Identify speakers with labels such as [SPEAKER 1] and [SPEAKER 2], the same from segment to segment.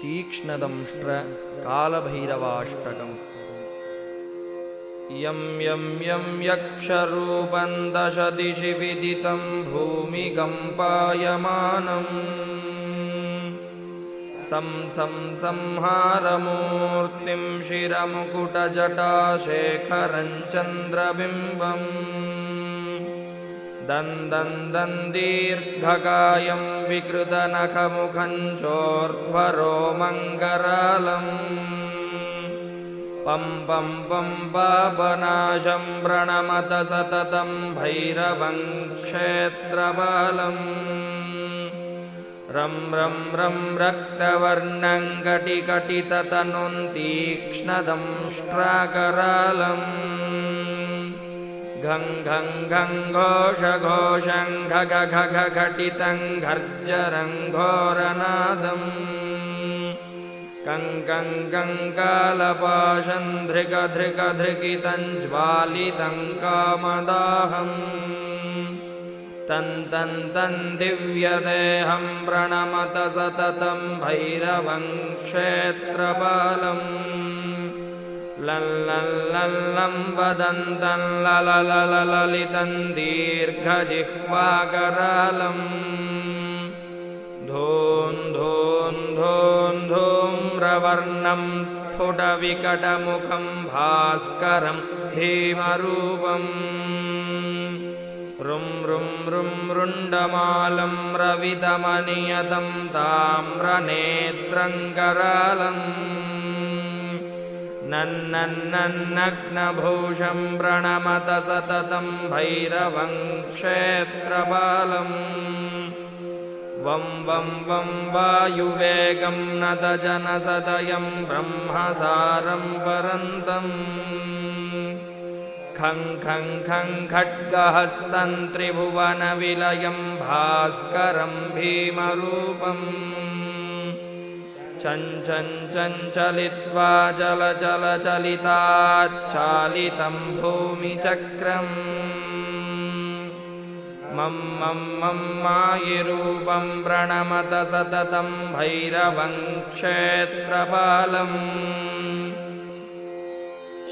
[SPEAKER 1] तीक्ष्णदंष्ट्र कालभैरवाष्टकम्। यं यं यं यक्षरूपं दशदिशि विदितं भूमिकम्पायमानम् संहारमूर्तिं शिरमुकुटजटाशेखरं चन्द्रबिम्बम् दन्दीर्घकायं विकृतनखमुखं चोर्ध्वरोमङ्गरालम् पं पं पं पापनाशं प्रणमत सततं भैरवं क्षेत्रपालम् रं रं रं रक्तवर्णं कटिकटिततनुं तीक्ष्णदंष्ट्राकरालम् घं घं घं घोषघोषं घघ घघ घटितं घर्जरं घोरनादम् कं कं कं कालपाशं धृग धृग धृगितं ज्वालितं कामदाहम् तं तं तं दिव्यदेहं प्रणमत सततं भैरवं क्षेत्रपालम् लल्लं वदन्तं ललललितं दीर्घजिह्वाकरालम् धूं धूं धूं धूम्रवर्णं स्फुटविकटमुखं भास्करं भीमरूपम् रुं रुं रुं रुण्डमालं रवितमनियतं ताम्रनेत्रं करालम् नन्नन्नग्नभूषं प्रणमत सततं भैरवं क्षेत्रपालम् वं वं वं वायुवेगं नतजनसदयं ब्रह्मसारं परन्तम् खं खं खं खड्गहस्तं त्रिभुवनविलयं भास्करं भीमरूपम् चञ्चलित्वा चलचलिताच्छालितं भूमिचक्रम् मं मं मं मायिरूपं प्रणमत सततं भैरवं क्षेत्रपालम्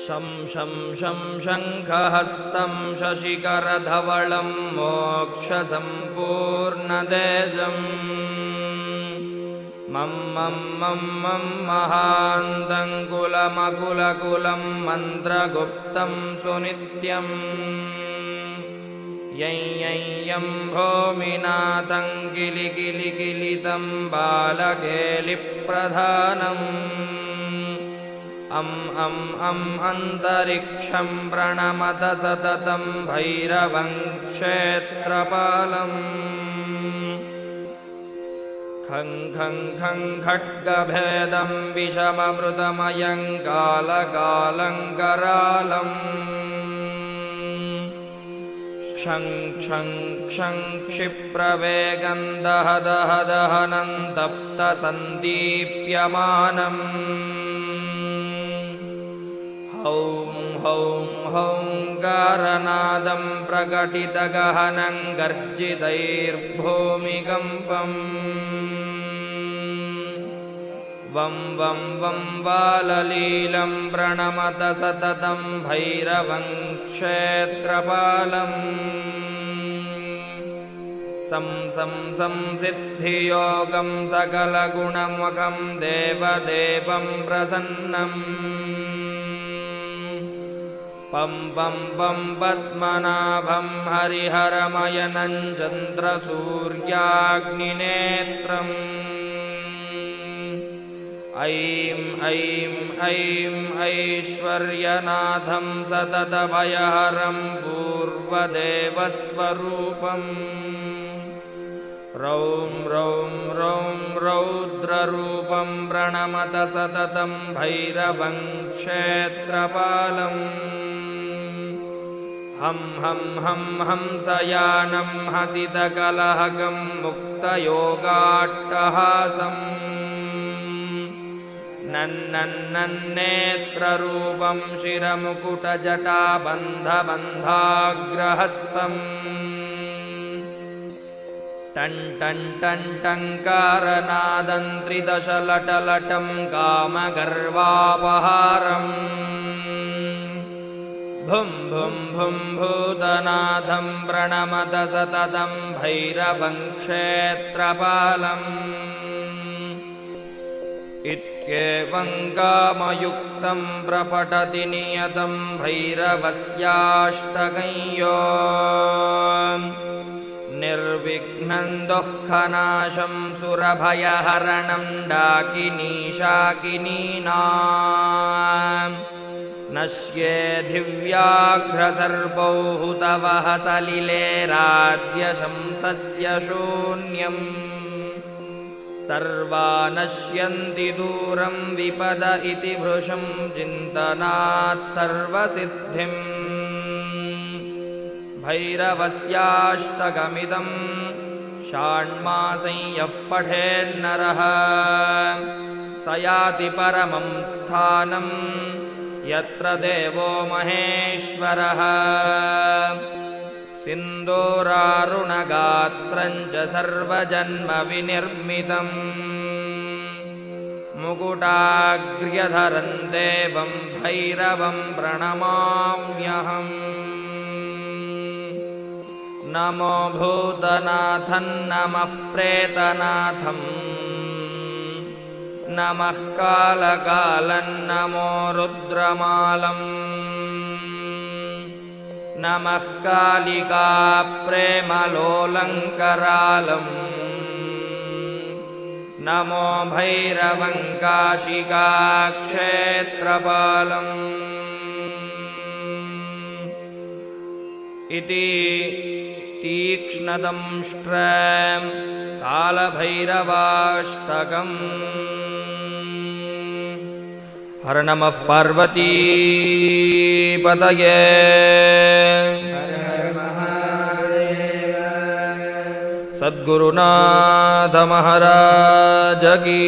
[SPEAKER 1] शं शं शं शङ्खहस्तं शशिकरधवलं मोक्षसम्पूर्णतेजम् मं मं मं मं महान्तं कुलमकुलकुलं मन्त्रगुप्तं सुनित्यम् यं यं यं भूमिनाथं किलिकिलिकिलितं बालकेलिप्रधानम् अं अन्तरिक्षं प्रणमत सततं भैरवं क्षेत्रपालम् खं खं खं खड्गभेदं विषममृतमयं कालकालं करालम् क्षं क्षं क्षं क्षिप्रवेगं दह दह दहनं तप्तसन्दीप्यमानम् हौं हौं हौङ्कारनादं प्रकटितगहनं गर्जितैर्भूमिकम्पम् वं वं वं बाललीलं प्रणमत सततं भैरवं क्षेत्रपालम् सं सं संसिद्धियोगं सकलगुणमुखं देवदेवं प्रसन्नम् पं पं पं पद्मनाभं हरिहरमयनं चन्द्रसूर्याग्निनेत्रम् ऐं ऐं ऐं ऐश्वर्यनाथं सततभयहरं पूर्वदेवस्वरूपम् रौं रौं रौं रौद्ररूपं प्रणमत सततं भैरवं क्षेत्रपालम् हं हं हं हंसयानं हसितकलहकं मुक्तयोगाट्टहासम् नन्नेत्ररूपं शिरमुकुटजटाबन्धबन्धाग्रहस्तम् टन् टन् टन् टङ्कारनादं त्रिदशलटलटं कामगर्वापहारम् भुं भुं भुं भूतनाथं प्रणमत सततं भैरवं क्षेत्रपालम् इत्येवं कामयुक्तं प्रपठति नियतं भैरवस्याष्टकं यो निर्विघ्नं दुःखनाशं सुरभयहरणं डाकिनीशाकिनीनाम् नश्ये दिव्याघ्रसर्पौ हुतवः सलिले राज्यशंसस्य शून्यम् सर्वा नश्यन्ति दूरं विपद इति भृशं चिन्तनात् सर्वसिद्धिम् भैरवस्याष्टकमिदं षाण्मासं यः पठेन्नरः स याति परमं स्थानं यत्र देवो महेश्वरः सिन्दूरारुणगात्रं च सर्वजन्मविनिर्मितं मुकुटाग्र्यधरं देवं भैरवं प्रणमाम्यहम् नमो भूतनाथं नमः प्रेतनाथं नमः कालकालं नमो रुद्रमालम् नमः कालिका प्रेमलोलङ्करालम् नमो भैरवं काशिकाक्षेत्रपालम् इति तीक्ष्णदंष्ट्रं कालभैरवाष्टकम्। हर नमः पार्वतीपतये। सद्गुरुनाथ महाराज की।